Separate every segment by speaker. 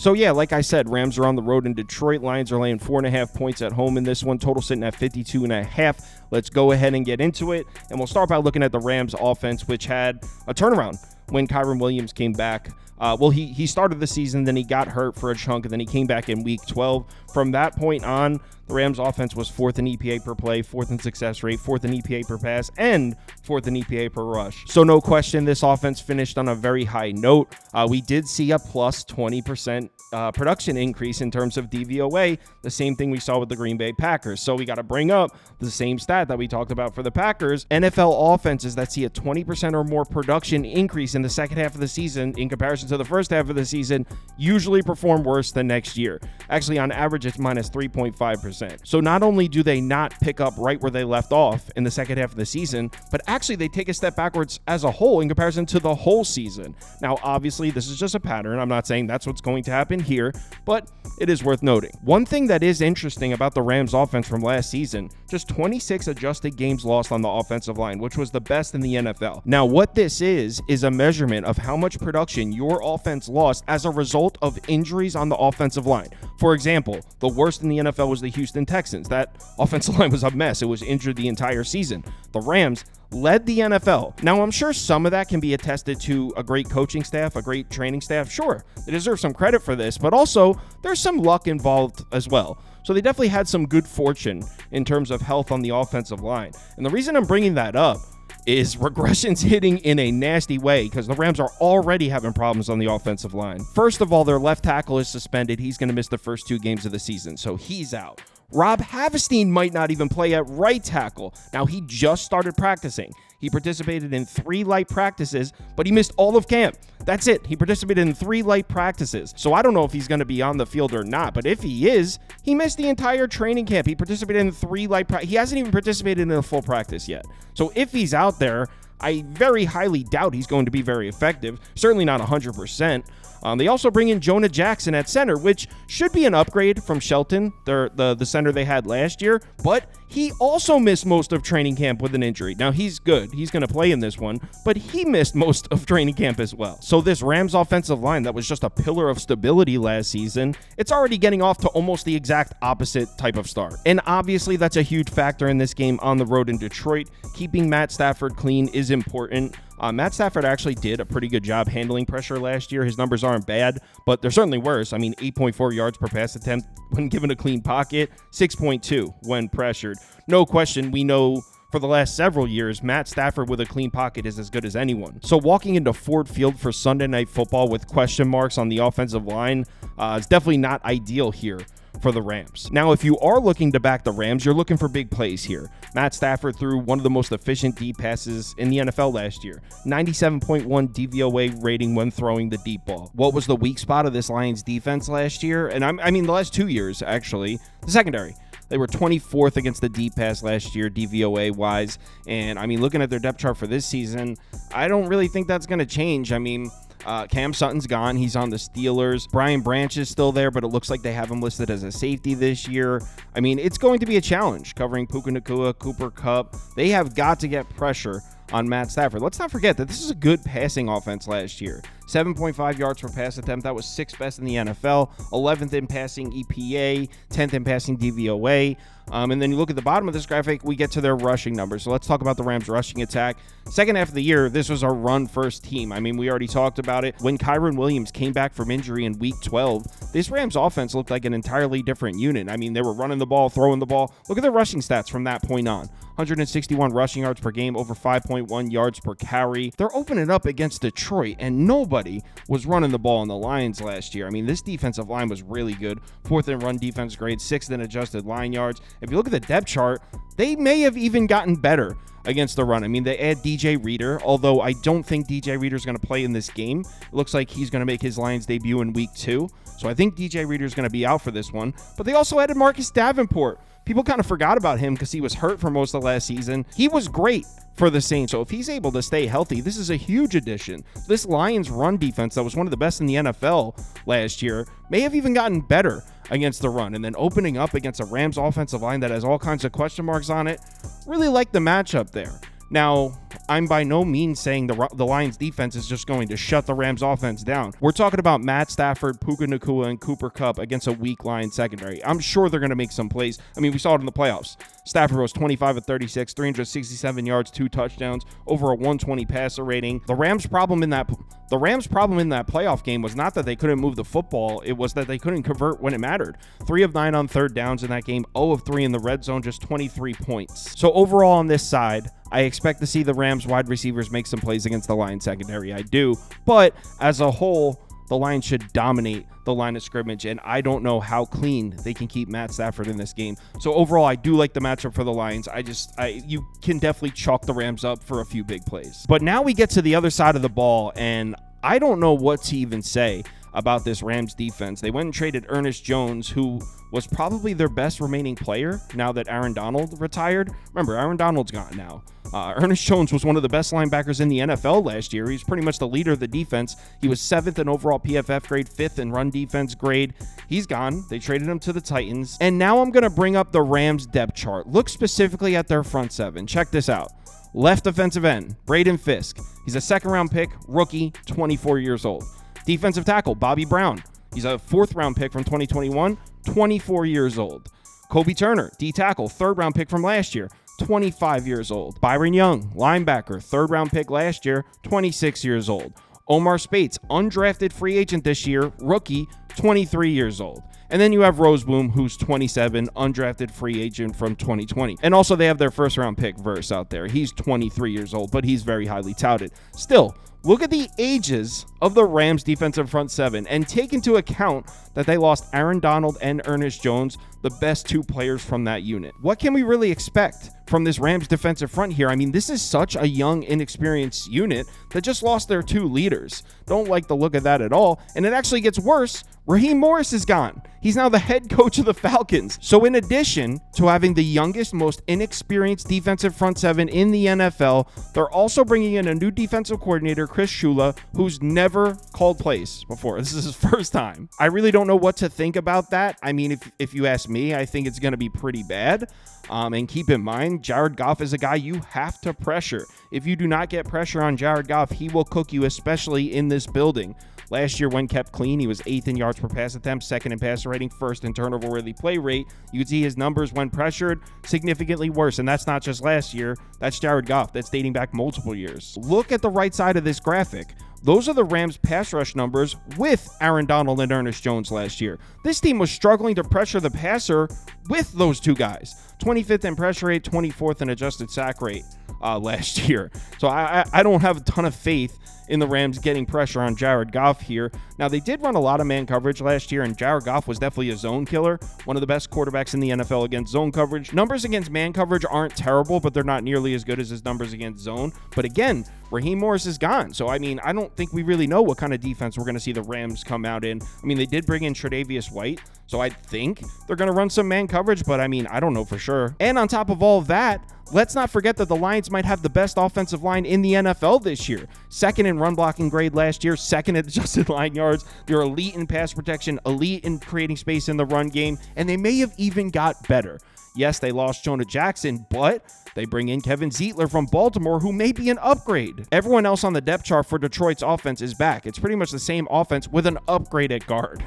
Speaker 1: So yeah, like I said, Rams are on the road in Detroit. Lions are laying 4.5 points at home in this one. Total sitting at 52.5. Let's go ahead and get into it. And we'll start by looking at the Rams offense, which had a turnaround when Kyren Williams came back. He started the season, then he got hurt for a chunk, and then he came back in week 12. From that point on, the Rams offense was 4th in EPA per play, 4th in success rate, 4th in EPA per pass, and 4th in EPA per rush. So no question, this offense finished on a very high note. We did see a plus 20% production increase in terms of DVOA, the same thing we saw with the Green Bay Packers. So we got to bring up the same stat that we talked about for the Packers. NFL offenses that see a 20% or more production increase in the second half of the season in comparison to the first half of the season usually perform worse than next year. Actually, on average, it's minus 3.5%. So not only do they not pick up right where they left off in the second half of the season, but actually they take a step backwards as a whole in comparison to the whole season. Now, obviously, this is just a pattern. I'm not saying that's what's going to happen here, but it is worth noting. One thing that is interesting about the Rams offense from last season, just 26 adjusted games lost on the offensive line, which was the best in the NFL. Now, what this is a measurement of how much production your offense lost as a result of injuries on the offensive line. For example, the worst in the NFL was the Houston Texans. That offensive line was a mess. It was injured the entire season. The Rams led the NFL. Now, I'm sure some of that can be attested to a great coaching staff, a great training staff. Sure, they deserve some credit for this, but also there's some luck involved as well. So they definitely had some good fortune in terms of health on the offensive line. And the reason I'm bringing that up is regression's hitting in a nasty way because the Rams are already having problems on the offensive line. First of all, their left tackle is suspended. He's going to miss the first 2 games of the season, so he's out. Rob Havestein might not even play at right tackle. Now, he just started practicing. He participated in 3 light practices, but he missed all of camp. That's it. He participated in 3 light practices. So I don't know if he's going to be on the field or not, but if he is, he missed the entire training camp. He participated in 3 light practices. He hasn't even participated in a full practice yet. So if he's out there, I very highly doubt he's going to be very effective. Certainly not 100%. They also bring in Jonah Jackson at center, which should be an upgrade from Shelton, the center they had last year, but he also missed most of training camp with an injury. Now, he's good. He's going to play in this one, but he missed most of training camp as well. So this Rams offensive line that was just a pillar of stability last season, it's already getting off to almost the exact opposite type of start. And obviously, that's a huge factor in this game on the road in Detroit. Keeping Matt Stafford clean is important. Matt Stafford actually did a pretty good job handling pressure last year. His numbers aren't bad, but they're certainly worse. I mean, 8.4 yards per pass attempt when given a clean pocket, 6.2 when pressured. No question, we know for the last several years, Matt Stafford with a clean pocket is as good as anyone. So walking into Ford Field for Sunday Night Football with question marks on the offensive line is definitely not ideal here for the Rams. Now, if you are looking to back the Rams, you're looking for big plays here. Matt Stafford threw one of the most efficient deep passes in the NFL last year. 97.1 DVOA rating when throwing the deep ball. What was the weak spot of this Lions defense last year? And I mean the last 2 years, actually. The secondary. They were 24th against the deep pass last year, DVOA-wise. And, I mean, looking at their depth chart for this season, I don't really think that's going to change. I mean, Cam Sutton's gone. He's on the Steelers. Brian Branch is still there, but it looks like they have him listed as a safety this year. I mean, it's going to be a challenge covering Puka Nacua, Cooper Kupp. They have got to get pressure on Matt Stafford. Let's not forget that this is a good passing offense last year. 7.5 yards per pass attempt. That was 6th best in the NFL. 11th in passing EPA. 10th in passing DVOA. And then you look at the bottom of this graphic, we get to their rushing numbers. So let's talk about the Rams' rushing attack. Second half of the year, this was a run-first team. I mean, we already talked about it. When Kyren Williams came back from injury in Week 12, this Rams offense looked like an entirely different unit. I mean, they were running the ball, throwing the ball. Look at their rushing stats from that point on. 161 rushing yards per game, over 5.1 yards per carry. They're opening up against Detroit, and nobody was running the ball on the Lions last year. I mean, this defensive line was really good. 4th in run defense grade, 6th in adjusted line yards. If you look at the depth chart, they may have even gotten better against the run. I mean, they add DJ Reader, although I don't think DJ Reader is going to play in this game. It looks like he's going to make his Lions debut in Week 2. So I think DJ Reader is going to be out for this one. But they also added Marcus Davenport. People kind of forgot about him because he was hurt for most of last season. He was great for the Saints. So if he's able to stay healthy, this is a huge addition. This Lions run defense that was one of the best in the NFL last year may have even gotten better against the run. And then opening up against a Rams offensive line that has all kinds of question marks on it, really like the matchup there. Now, I'm by no means saying the Lions defense is just going to shut the Rams offense down. We're talking about Matt Stafford, Puka Nacua, and Cooper Kupp against a weak Lions secondary. I'm sure they're going to make some plays. I mean, we saw it in the playoffs. Stafford was 25 of 36, 367 yards, 2 touchdowns, over a 120 passer rating. The Rams' problem in that playoff game was not that they couldn't move the football, it was that they couldn't convert when it mattered. 3 of 9 on third downs in that game, 0 of 3 in the red zone, just 23 points. So overall on this side, I expect to see the Rams wide receivers make some plays against the Lions secondary. I do. But as a whole, the Lions should dominate the line of scrimmage, and I don't know how clean they can keep Matt Stafford in this game. So overall, I do like the matchup for the Lions. You can definitely chalk the Rams up for a few big plays. But now we get to the other side of the ball, and I don't know what to even say about this Rams defense. They went and traded Ernest Jones, who was probably their best remaining player now that Aaron Donald retired. Remember, Aaron Donald's gone now. Ernest Jones was one of the best linebackers in the NFL last year. He's pretty much the leader of the defense. He was 7th in overall PFF grade, 5th in run defense grade. He's gone. They traded him to the Titans. And now I'm going to bring up the Rams depth chart. Look specifically at their front seven. Check this out. Left defensive end, Braden Fisk. He's a second-round pick, rookie, 24 years old. Defensive tackle, Bobby Brown. He's a 4th-round pick from 2021, 24 years old. Kobe Turner, D-tackle, 3rd-round pick from last year, 25 years old. Byron Young, linebacker, 3rd-round pick last year, 26 years old. Omar Spates, undrafted free agent this year, rookie, 23 years old. And then you have Roseboom, who's 27, undrafted free agent from 2020. And also they have their 1st-round pick, Verse, out there. He's 23 years old, but he's very highly touted. Still, look at the ages of the Rams defensive front seven and take into account that they lost Aaron Donald and Ernest Jones, the best 2 players from that unit. What can we really expect from this Rams defensive front here? I mean, this is such a young, inexperienced unit that just lost their 2 leaders. Don't like the look of that at all. And it actually gets worse. Raheem Morris is gone. He's now the head coach of the Falcons. So in addition to having the youngest, most inexperienced defensive front seven in the NFL, they're also bringing in a new defensive coordinator, Chris Shula, who's never called plays before. This is his first time. I really don't know what to think about that. I mean, if you ask me, I think it's going to be pretty bad. And keep in mind, Jared Goff is a guy you have to pressure. If you do not get pressure on Jared Goff, he will cook you, especially in this building. Last year, when kept clean, he was 8th in yards per pass attempt, 2nd in passer rating, 1st in turnover-worthy play rate. You can see his numbers when pressured significantly worse, and that's not just last year. That's Jared Goff. That's dating back multiple years. Look at the right side of this graphic. Those are the Rams' pass rush numbers with Aaron Donald and Ernest Jones last year. This team was struggling to pressure the passer with those 2 guys. 25th in pressure rate, 24th in adjusted sack rate last year. So I don't have a ton of faith in the Rams getting pressure on Jared Goff here. Now, they did run a lot of man coverage last year, and Jared Goff was definitely a zone killer, one of the best quarterbacks in the NFL against zone coverage. Numbers against man coverage aren't terrible, but they're not nearly as good as his numbers against zone. But again, Raheem Morris is gone. So, I mean, I don't think we really know what kind of defense we're going to see the Rams come out in. I mean, they did bring in Tre'Davious White, so I think they're going to run some man coverage, but I mean, I don't know for sure. And on top of all of that, let's not forget that the Lions might have the best offensive line in the NFL this year. 2nd in run blocking grade last year, 2nd in adjusted line yards. They're elite in pass protection, elite in creating space in the run game, and they may have even got better. Yes, they lost Jonah Jackson, but they bring in Kevin Zeitler from Baltimore, who may be an upgrade. Everyone else on the depth chart for Detroit's offense is back. It's pretty much the same offense with an upgrade at guard.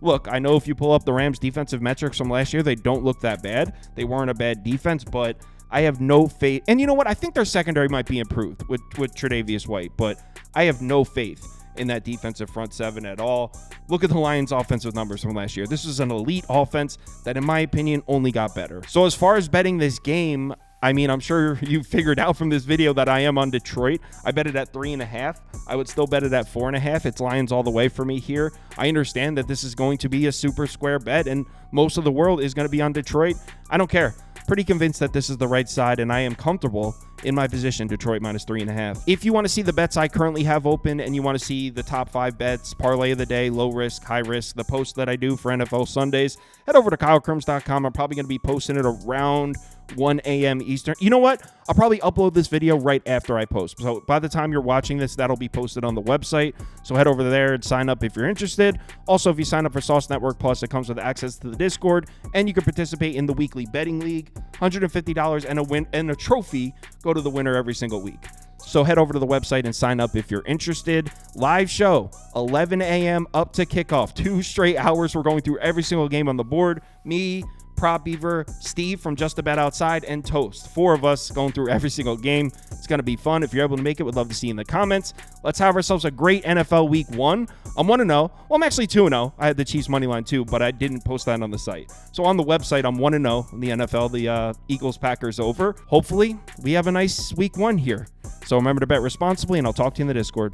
Speaker 1: Look, I know if you pull up the Rams' defensive metrics from last year, they don't look that bad. They weren't a bad defense, but I have no faith. And you know what? I think their secondary might be improved with Tre'Davious White, but I have no faith in that defensive front seven at all. Look at the Lions' offensive numbers from last year. This was an elite offense that, in my opinion, only got better. So as far as betting this game, I mean, I'm sure you figured out from this video that I am on Detroit. I bet it at 3.5. I would still bet it at 4.5. It's Lions all the way for me here. I understand that this is going to be a super square bet, and most of the world is going to be on Detroit. I don't care. Pretty convinced that this is the right side, and I am comfortable in my position, Detroit minus 3.5. If you want to see the bets I currently have open and you want to see the top 5 bets, parlay of the day, low risk, high risk, the post that I do for NFL Sundays, head over to KyleKirms.com. I'm probably going to be posting it around 1 a.m. Eastern. You know what? I'll probably upload this video right after I post. So by the time you're watching this, that'll be posted on the website. So head over there and sign up if you're interested. Also, if you sign up for Sauce Network Plus, it comes with access to the Discord, and you can participate in the weekly betting league. $150 and a win and a trophy go to the winner every single week. So head over to the website and sign up if you're interested. Live show, 11 a.m. up to kickoff. 2 straight hours. We're going through every single game on the board. Me, Prop Beaver, Steve from Just About Outside, and Toast. 4 of us going through every single game. It's going to be fun. If you're able to make it, we'd love to see you in the comments. Let's have ourselves a great NFL Week 1. I'm 1-0. Well, I'm actually 2-0. I had the Chiefs money line too, but I didn't post that on the site. So on the website, I'm 1-0 in the NFL. The Eagles-Packers over. Hopefully, we have a nice Week 1 here. So remember to bet responsibly, and I'll talk to you in the Discord.